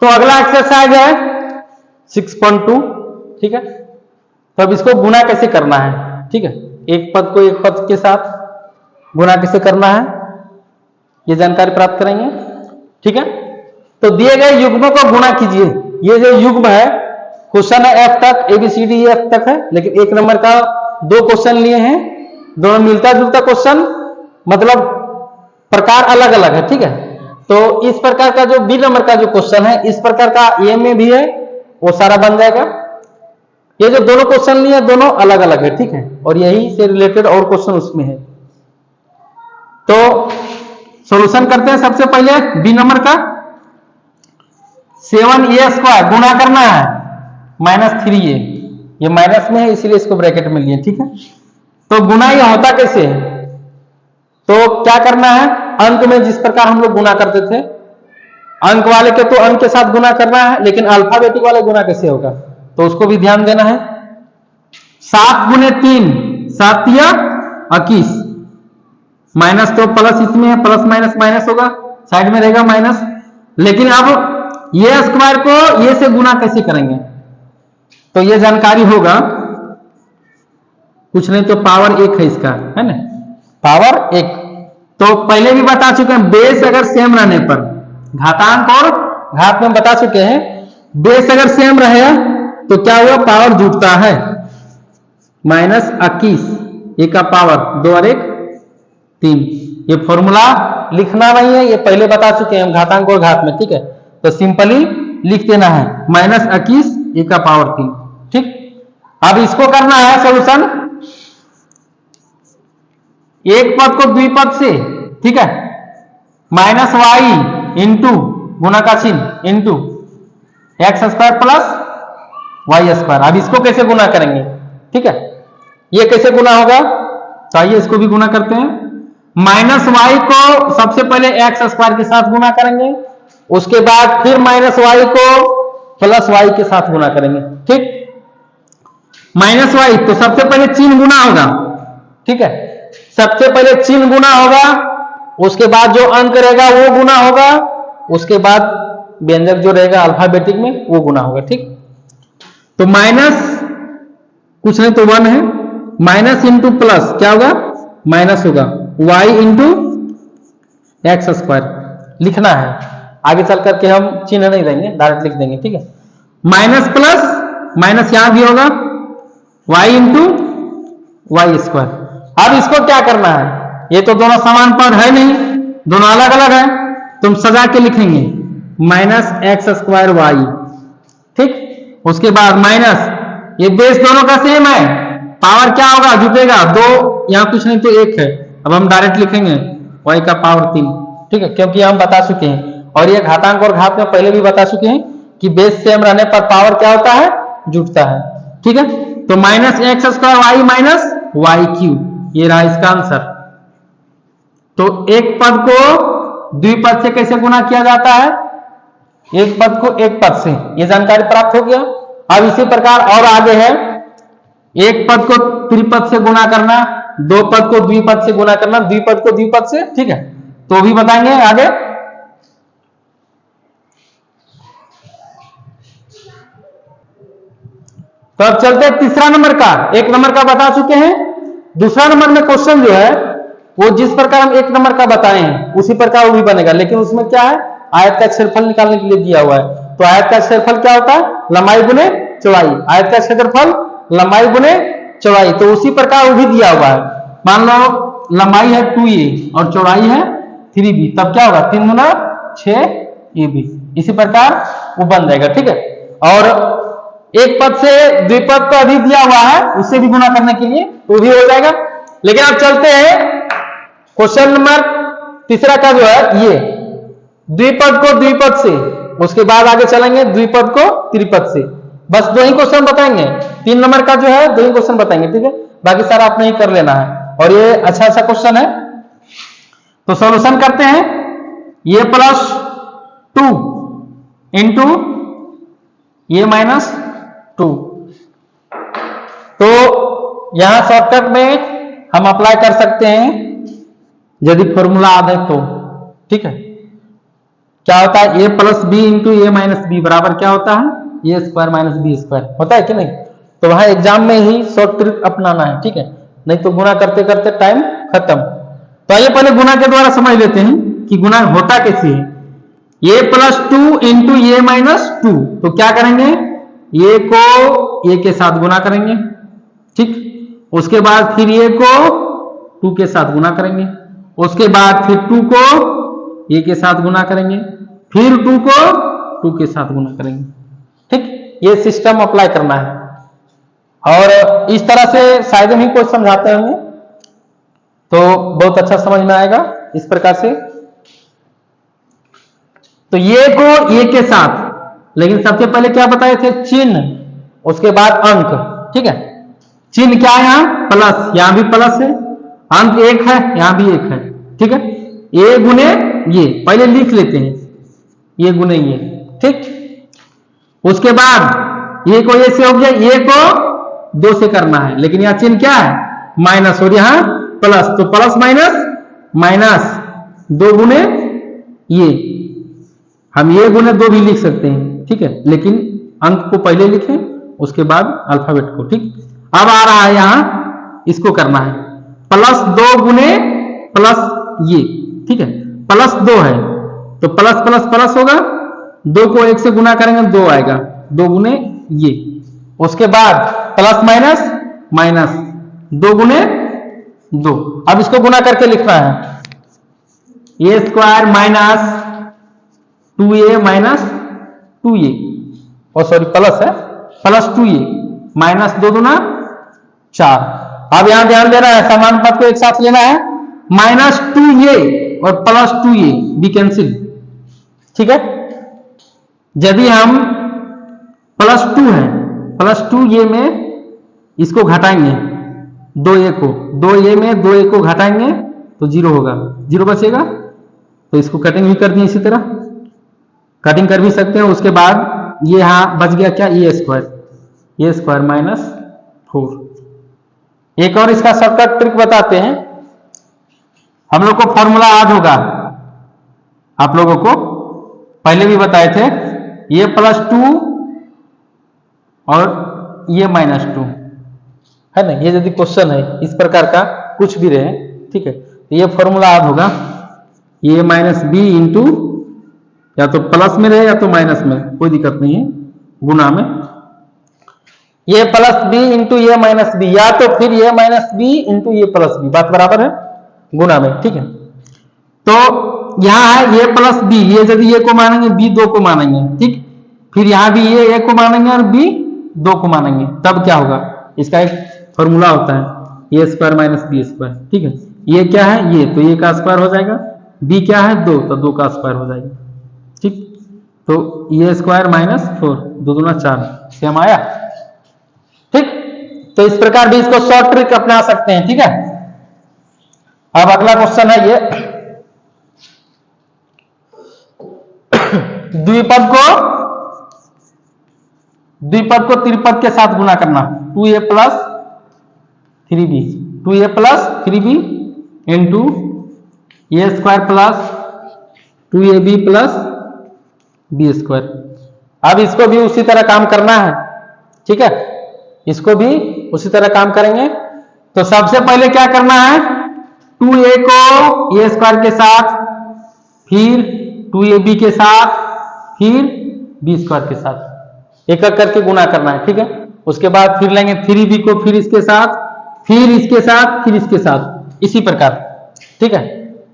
तो अगला एक्सरसाइज है 6.2, ठीक है। तो अब इसको गुना कैसे करना है, ठीक है, एक पद को एक पद के साथ गुना कैसे करना है ये जानकारी प्राप्त करेंगे, ठीक है। तो दिए गए युग्मों को गुना कीजिए। ये जो युग्म है, क्वेश्चन है F तक, ABCD F तक है, लेकिन 1 नंबर का 2 क्वेश्चन लिए हैं, दोनों मिलता जुलता क्वेश्चन, मतलब प्रकार अलग अलग है, ठीक है। तो इस प्रकार का जो B नंबर का जो क्वेश्चन है, इस प्रकार का A में भी है, वो सारा बन जाएगा। ये जो दोनों क्वेश्चन लिए दोनों अलग अलग है, ठीक है, और यही से रिलेटेड और क्वेश्चन उसमें है। तो सॉल्यूशन करते हैं। सबसे पहले B नंबर का 7A² गुना करना है -3A, ये माइनस में है इसलिए इसको ब्रैकेट में लिए, ठीक है। तो गुना ये होता कैसे है, तो क्या करना है, अंक में जिस प्रकार हम लोग गुना करते थे, अंक वाले के तो अंक के साथ गुना करना है, लेकिन अल्फाबेटिक वाले गुना कैसे होगा तो उसको भी ध्यान देना है। 7 गुने 3 7 या 21, माइनस तो प्लस इसमें है, प्लस माइनस माइनस होगा, साइड में रहेगा माइनस। लेकिन अब ये स्क्वायर को ये से गुना कैसे करेंगे तो ये जानकारी होगा, कुछ नहीं तो पावर 1 है इसका, है ना, पावर 1। तो पहले भी बता चुके हैं, बेस अगर सेम रहने पर, घातांक और घात में बता चुके हैं, बेस अगर सेम रहे तो क्या हुआ, पावर जुटता है, -21 ये का पावर 2 और 1 3। ये फॉर्मूला लिखना नहीं है, ये पहले बता चुके हैं हम घातांक और घात में, ठीक है। तो सिंपली लिख देना है -21 ये का पावर 3, ठीक। अब इसको करना है सॉल्यूशन, एक पद को द्विपद से, ठीक है, -y इंटू गुना का चिन्ह इंटू x² प्लस y²। अब इसको कैसे गुना करेंगे, ठीक है, ये कैसे गुना होगा तो आइए इसको भी गुना करते हैं। -y को सबसे पहले x² के साथ गुना करेंगे, उसके बाद फिर -y को प्लस y के साथ गुना करेंगे, ठीक। -y तो सबसे पहले चिन्ह गुना होगा, ठीक है, सबसे पहले चिन्ह गुना होगा, उसके बाद जो अंक रहेगा वो गुना होगा, उसके बाद व्यंजक जो रहेगा अल्फाबेटिक में वो गुना होगा, ठीक। तो माइनस कुछ नहीं तो 1 है, माइनस इंटू प्लस क्या होगा, माइनस होगा, y इंटू x² लिखना है। आगे चल करके हम चिन्ह नहीं देंगे, डायरेक्ट लिख देंगे, ठीक है। माइनस प्लस माइनस यहां भी होगा, y इंटू y²। अब इसको क्या करना है, ये तो दोनों समान पद है नहीं, दोनों अलग अलग है, तुम सजा के लिखेंगे -x²y, ठीक। उसके बाद माइनस, ये बेस दोनों का सेम है, पावर क्या होगा, जुटेगा 2, यहां कुछ नहीं तो 1 है। अब हम डायरेक्ट लिखेंगे y का पावर 3, ठीक है, क्योंकि हम बता चुके हैं और ये घातांक और घात में पहले भी बता चुके हैं कि बेस सेम रहने पर पावर क्या होता है, जुटता है, ठीक है। तो -x² माइनस y3, ये रहा इसका आंसर। तो एक पद को द्विपद से कैसे गुना किया जाता है, एक पद को एक पद से, ये जानकारी प्राप्त हो गया। अब इसी प्रकार और आगे है, एक पद को त्रिपद से गुना करना, 2 पद को द्विपद से गुना करना, द्विपद को द्विपद से, ठीक है, तो भी बताएंगे आगे। तो अब चलते हैं तीसरा नंबर का, 1 नंबर का बता चुके हैं, दूसरा नंबर में क्वेश्चन जो है वो जिस प्रकार हम 1 नंबर का बताए हैं उसी प्रकार वो भी बनेगा, लेकिन उसमें क्या है, आयत का क्षेत्रफल निकालने के लिए दिया हुआ है। तो आयत का क्षेत्रफल क्या होता है, लंबाई गुने चौड़ाई, आयत का क्षेत्रफल लंबाई गुने चौड़ाई, तो उसी प्रकार वो भी दिया हुआ है। मान लो लंबाई है 2a और चौड़ाई है 3b, तब क्या होगा, 3 गुना 6ab, इसी प्रकार वो बन जाएगा, ठीक है। और एक पद से द्विपद को अभी दिया हुआ है, उससे भी गुना करने के लिए वो भी हो जाएगा। लेकिन अब चलते हैं क्वेश्चन नंबर तीसरा का जो है, ये द्विपद को द्विपद से, उसके बाद आगे चलेंगे द्विपद को त्रिपद से। बस 2 ही क्वेश्चन बताएंगे, 3 नंबर का जो है 2 ही क्वेश्चन बताएंगे, ठीक है, बाकी सारा आपने ही कर लेना है। और ये अच्छा अच्छा क्वेश्चन है, तो सॉल्यूशन करते हैं। ये +2 इंटू ये -2, तो यहां शॉर्टकट में हम अप्लाई कर सकते हैं यदि फॉर्मूला याद है तो, ठीक है। क्या होता है, ए प्लस बी इंटू ए माइनस बी बराबर क्या होता है, ए स्क्वायर माइनस बी स्क्वायर होता है कि नहीं। तो वहां एग्जाम में ही शॉर्ट ट्रिक अपनाना है, ठीक है, नहीं तो गुना करते करते टाइम खत्म। तो आइए पहले गुना के द्वारा समझ लेते हैं कि गुना होता कैसे है। ए प्लस टू इंटू ए माइनस टू, तो क्या करेंगे, ए को ए के साथ गुना करेंगे, ठीक, उसके बाद फिर ए को टू के साथ गुना करेंगे, उसके बाद फिर टू को ए के साथ गुना करेंगे, फिर टू को टू के साथ गुना करेंगे, ठीक, ये सिस्टम अप्लाई करना है। और इस तरह से शायद ही कोई समझाते होंगे तो बहुत अच्छा समझ में आएगा इस प्रकार से। तो ये को ये के साथ, लेकिन सबसे पहले क्या बताए थे, चिन्ह, उसके बाद अंक, ठीक है, चिन्ह क्या है यहां प्लस, यहां भी प्लस है, अंक एक है, यहां भी एक है, ठीक है, ये गुने ये पहले लिख लेते हैं, ये गुने ये, ठीक, उसके बाद ये को ये से हो गया, ये को दो से करना है, लेकिन यहां चिन्ह क्या है माइनस और यहां प्लस, तो प्लस माइनस माइनस, दो गुने ये, हम ये गुने दो भी लिख सकते हैं, ठीक है, लेकिन अंक को पहले लिखें उसके बाद अल्फाबेट को, ठीक। अब आ रहा है यहां इसको करना है, प्लस दो गुने प्लस ये, ठीक है, प्लस दो है तो प्लस प्लस प्लस होगा, दो को एक से गुना करेंगे दो आएगा, दो गुने ये, उसके बाद प्लस माइनस माइनस, दो गुने दो। अब इसको गुना करके लिखना है, ए स्क्वायर माइनस टू ए माइनस टू ए, और सॉरी प्लस है, प्लस टू ए माइनस दो दूना चार। अब यहां ध्यान देना है, समान पद को एक साथ लेना है, माइनस टू ए और प्लस टू ए भी कैंसिल, ठीक है। यदि हम प्लस टू है, प्लस टू ए में इसको घटाएंगे, दो ए को, दो ए में दो ए को घटाएंगे तो जीरो होगा, जीरो बचेगा, तो इसको कटिंग भी कर दिए, इसी तरह कटिंग कर भी सकते हैं। उसके बाद ये यहां बच गया क्या, ए स्क्वायर माइनस फोर। एक और इसका शॉर्टकट ट्रिक बताते हैं, हम लोग को फॉर्मूला याद होगा, आप लोगों को पहले भी बताए थे, ये प्लस टू और ये माइनस टू है ना, ये यदि क्वेश्चन है इस प्रकार का कुछ भी रहे, ठीक है, तो ये फॉर्मूला याद होगा, ये माइनस बी इंटू, या तो प्लस में रहे या तो माइनस में, कोई दिक्कत नहीं है, गुना में ये प्लस बी इंटू ये माइनस बी, या तो फिर ये माइनस बी इंटू ये प्लस बी, बात बराबर है, गुना में, ठीक है। तो यहां है ये प्लस बी, ये यदि ए को मानेंगे बी दो को मानेंगे, ठीक, फिर यहां भी ये ए को मानेंगे और बी दो को मानेंगे, तब क्या होगा, इसका एक फॉर्मूला होता है, ए स्क्वायर माइनस बी स्क्वायर, ठीक है, ये क्या है ये, तो ये का स्क्वायर हो जाएगा, बी क्या है दो, तो दो का स्क्वायर हो जाएगा, ठीक, तो ए स्क्वायर माइनस फोर, दो दूना चार, सेम आया, ठीक। तो इस प्रकार भी इसको शॉर्ट ट्रिक अपना सकते हैं, ठीक है। अब अगला क्वेश्चन है ये, द्विपद को त्रिपद के साथ गुना करना, 2a plus 3b, 2a plus 3b into A square plus 2ab plus B square. अब इसको भी उसी तरह काम करना है, ठीक है, इसको भी उसी तरह काम करेंगे। तो सबसे पहले क्या करना है, 2a को ए स्क्वायर के साथ, फिर 2ab के साथ, फिर बी स्क्वायर के साथ, एक एक करके गुना करना है, ठीक है। उसके बाद फिर लेंगे 3b को, फिर इसके साथ, फिर इसके साथ, फिर इसके साथ, इसी प्रकार, ठीक है।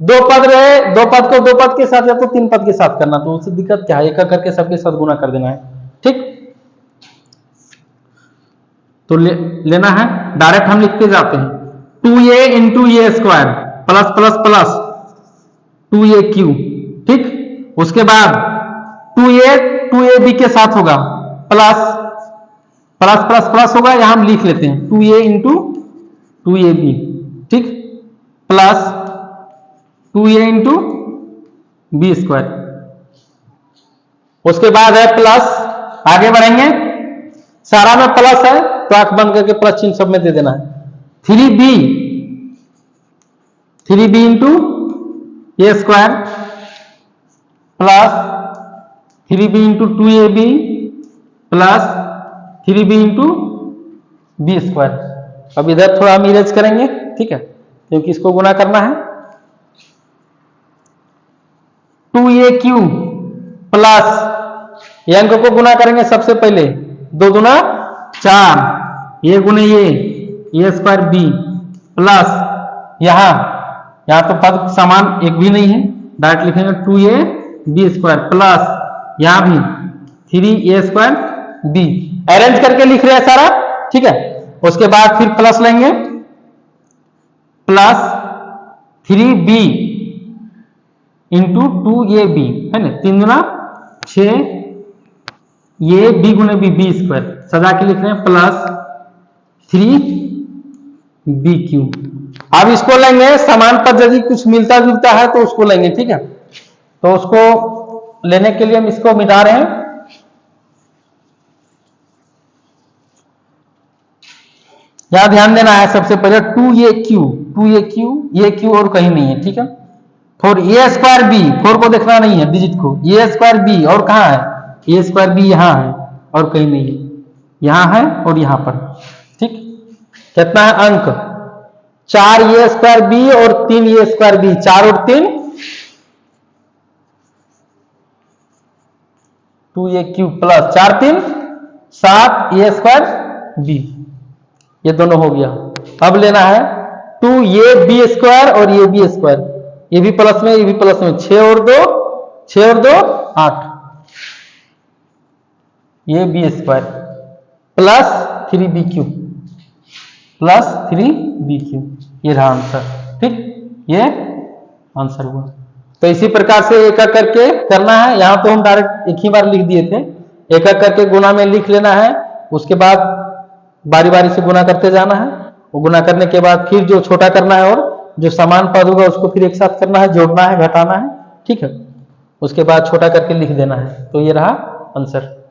दो पद रहे, दो पद को दो पद के साथ या तो तीन पद के साथ करना, तो उससे दिक्कत क्या है, एक एक करके सबके साथ गुना कर देना है, ठीक। तो लेना है, डायरेक्ट हम लिखते जाते हैं, 2a into A square plus plus plus 2a Q, ठीक। उसके बाद 2ab के साथ होगा, प्लस प्लस प्लस प्लस होगा, यहां हम लिख लेते हैं 2a इंटू 2ab, ठीक, plus 2a into B square. उसके बाद है प्लस, आगे बढ़ेंगे, सारा में प्लस है तो आंख बंद करके प्लस चिन्ह सब में दे देना है, 3b into A square plus 3b into 2ab plus 3b into B square. अब इधर थोड़ा हम इरेज करेंगे, ठीक है, क्योंकि इसको गुना करना है। 2aq प्लस ये अंक को गुना करेंगे सबसे पहले, 2 दूना 4, ये गुने ये स्क्वायर बी प्लस यहां तो पद समान एक भी नहीं है, डायरेक्ट लिखेंगे 2ab स्क्वायर प्लस यहां भी 3a स्क्वायर बी। अरेंज करके लिख रहे हैं सारा, ठीक है। उसके बाद फिर प्लस लेंगे, प्लस 3b इंटू 2ab है ना, 3 गुना 6, ये b गुने बी स्क्वायर सजा के लिख रहे हैं प्लस 3bq। अब इसको लेंगे समान पद, यदि कुछ मिलता जुलता है तो उसको लेंगे, ठीक है। तो उसको लेने के लिए हम इसको मिटा रहे हैं। यहां ध्यान देना है सबसे पहले 2aq ये q और कहीं नहीं है, ठीक है। फोर ए स्क्वायर बी, 4 को देखना नहीं है डिजिट को, ए स्क्वायर बी और कहां है, ए स्क्वायर बी यहां है और कहीं नहीं है, यहां है और यहां पर, ठीक। कितना है अंक, 4 ए स्क्वायर बी और 3 ए स्क्वायर बी, 4 और 3 2aq प्लस 4 3 7 ए स्क्वायर बी, ये दोनों हो गया। अब लेना है 2ab स्क्वायर और ये बी स्क्वायर, ये भी प्लस में ये भी प्लस में, 6 और 2 8, ये B square plus 3bq plus 3bq, ये रहा आंसर, ठीक, ये आंसर हुआ। तो इसी प्रकार से एक एक करके करना है। यहां तो हम डायरेक्ट एक ही बार लिख दिए थे, एक एक करके गुना में लिख लेना है, उसके बाद बारी बारी से गुना करते जाना है। वो गुना करने के बाद फिर जो छोटा करना है और जो समान पद होगा उसको फिर एक साथ करना है, जोड़ना है, घटाना है, ठीक है। उसके बाद छोटा करके लिख देना है। तो ये रहा आंसर।